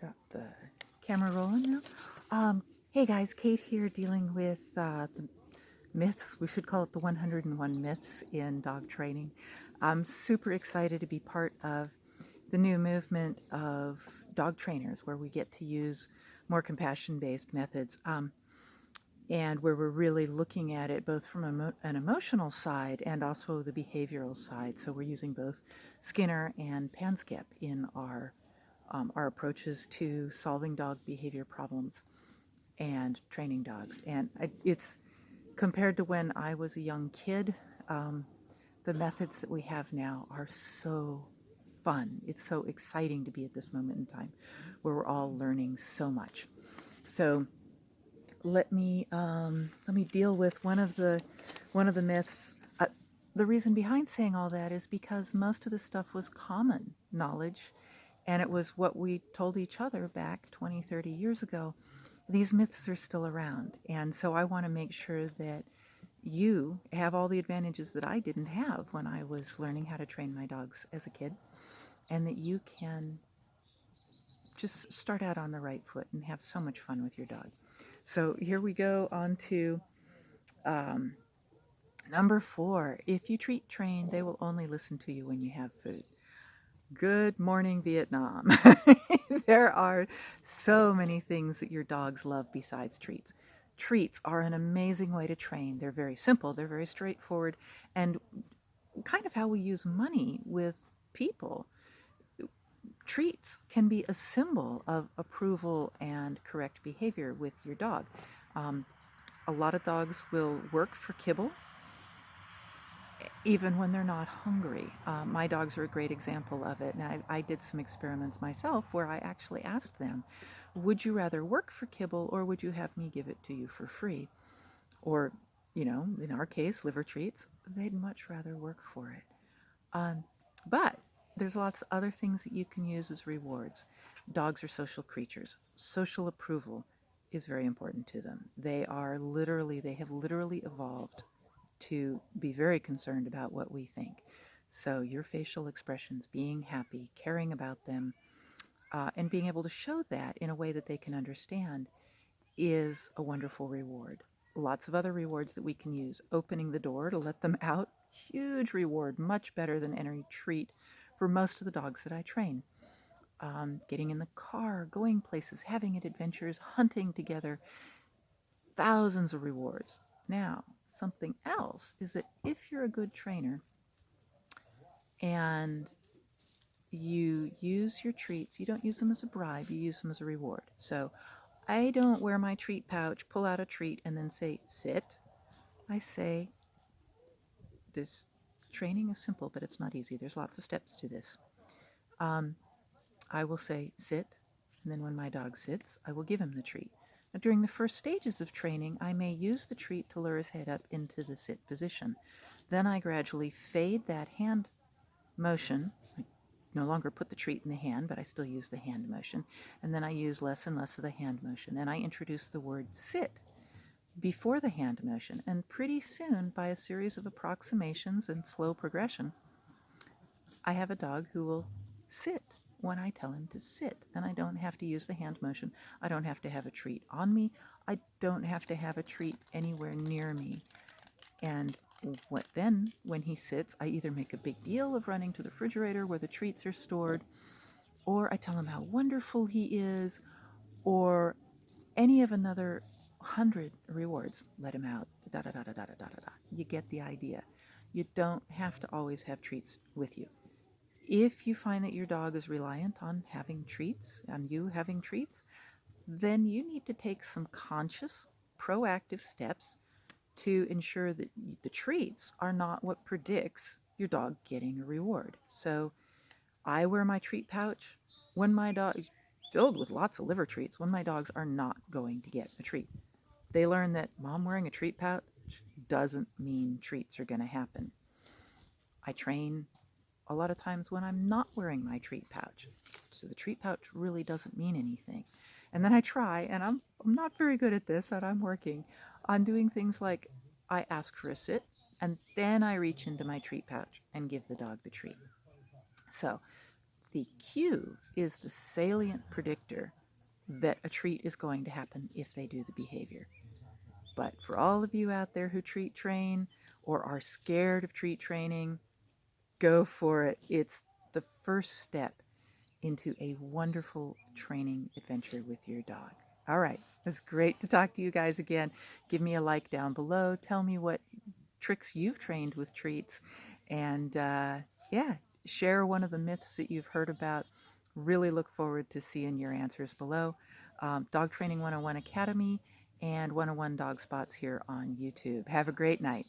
Got the camera rolling now. Hey guys, Kate here dealing with the myths. We should call it the 101 myths in dog training. I'm super excited to be part of the new movement of dog trainers where we get to use more compassion-based methods and where we're really looking at it both from an emotional side and also the behavioral side. So we're using both Skinner and Panskep in our approaches to solving dog behavior problems and training dogs. And it's compared to when I was a young kid, the methods that we have now are so fun. It's so exciting to be at this moment in time where we're all learning so much. So let me deal with one of the myths. The reason behind saying all that is because most of the stuff was common knowledge, and it was what we told each other back 20, 30 years ago. These myths are still around, and so I want to make sure that you have all the advantages that I didn't have when I was learning how to train my dogs as a kid, and that you can just start out on the right foot and have so much fun with your dog. So here we go on to number 4. If you treat train, they will only listen to you when you have food. Good morning, Vietnam. There are so many things that your dogs love besides treats. Treats are an amazing way to train. They're very simple, they're very straightforward, and kind of how we use money with people. Treats can be a symbol of approval and correct behavior with your dog. A lot of dogs will work for kibble even when they're not hungry. My dogs are a great example of it. And I did some experiments myself where I actually asked them, would you rather work for kibble or would you have me give it to you for free? Or, in our case, liver treats, they'd much rather work for it. But there's lots of other things that you can use as rewards. Dogs are social creatures. Social approval is very important to them. They have literally evolved to be very concerned about what we think. So your facial expressions, being happy, caring about them, and being able to show that in a way that they can understand is a wonderful reward. Lots of other rewards that we can use. Opening the door to let them out, huge reward, much better than any treat for most of the dogs that I train. Getting in the car, going places, having adventures, hunting together, thousands of rewards. Now, something else is that if you're a good trainer and you use your treats, you don't use them as a bribe, you use them as a reward. So I don't wear my treat pouch, pull out a treat, and then say, sit. I say, this training is simple, but it's not easy. There's lots of steps to this. I will say, sit, and then when my dog sits, I will give him the treat. Now, during the first stages of training, I may use the treat to lure his head up into the sit position. Then I gradually fade that hand motion. I no longer put the treat in the hand, but I still use the hand motion. And then I use less and less of the hand motion. And I introduce the word sit before the hand motion. And pretty soon, by a series of approximations and slow progression, I have a dog who will sit when I tell him to sit, and I don't have to use the hand motion. I don't have to have a treat on me. I don't have to have a treat anywhere near me. And when he sits, I either make a big deal of running to the refrigerator where the treats are stored, or I tell him how wonderful he is, or any of another 100 rewards. Let him out. Da da da da da da da da. You get the idea. You don't have to always have treats with you. If you find that your dog is reliant on having treats, on you having treats, then you need to take some conscious, proactive steps to ensure that the treats are not what predicts your dog getting a reward. So I wear my treat pouch when my dog, filled with lots of liver treats, when my dogs are not going to get a treat. They learn that mom wearing a treat pouch doesn't mean treats are going to happen. I train a lot of times when I'm not wearing my treat pouch. So the treat pouch really doesn't mean anything. And then I try, and I'm not very good at this, and I'm working on doing things like I ask for a sit, and then I reach into my treat pouch and give the dog the treat. So The cue is the salient predictor that a treat is going to happen if they do the behavior. But for all of you out there who treat train or are scared of treat training, go for it. It's the first step into a wonderful training adventure with your dog. All right, it's great to talk to you guys again. Give me a like down below. Tell me what tricks you've trained with treats. And yeah, share one of the myths that you've heard about. Really look forward to seeing your answers below. Dog Training 101 Academy and 101 Dog Spots here on YouTube. Have a great night.